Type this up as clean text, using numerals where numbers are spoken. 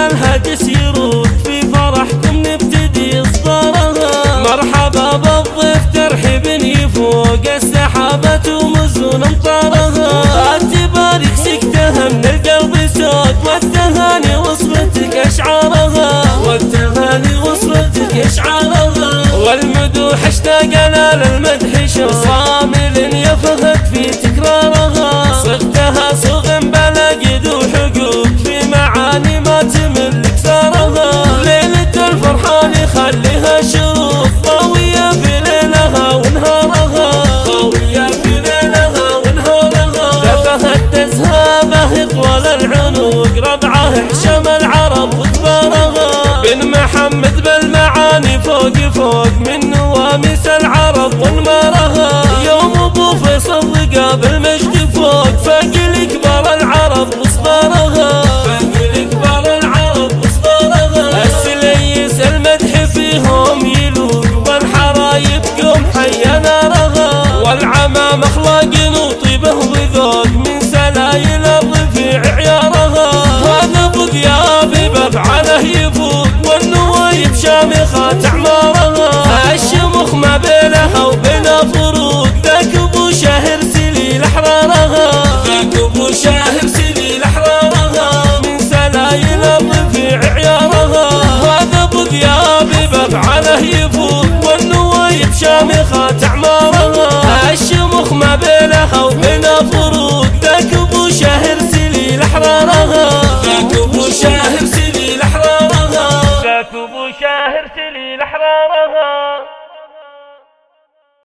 الهجس يرود في فرحكم نبتدي إصدارها. مرحبا بالضيف ترحيب يفوق السحابة ومزون أمطارها. تبارك سكتها من القلب سود والتهاني وصلتك أشعارها. والتهاني وصلتك أشعارها. والمدوح اشتاق للمدح شوق صامل يفهد في تكرارها. صغتها صغ بلقد وحقوق في معاني ما تملك ثارها. ليلة الفرحان يخليها شروق ضوية في ليلها ونهارها. ضوية في ليلها ونهارها. تفهد تزهابه طول العنوق ربعه حشم العرب وكبارها. بن محمد بالمعاني فوق فوق من نواميس العرب ونمارها. يوم ابو فيصل ذقى بالمجد فوق فقل كبار العرب وصغارها. فقل كبار العرب وصغارها. السليس المدح فيهم يلوق والحرايب قوم حي نارها. والعمام اخلاق وطيبه وذوق من سلايل الرفيع عيارها. هذا ابو ذيابي بافعاله يفوق والنوايب شامخات اعمارها. الشمخ ما بينها وبينها فروق ذاك ابو شاهر سليل احرارها. ذاك ابو شاهر سليل احرارها. من سلايل الرفيع عيارها. هذا ابو ذيابي بافعاله يفوق والنوايب شامخات اعمارها. الشمخ ما بينها وبينها فروق ذاك ابو شاهر سليل احرارها. ذاك ابو شاهر سليل احرارها. ذاك ابو شاهر سليل احرارها.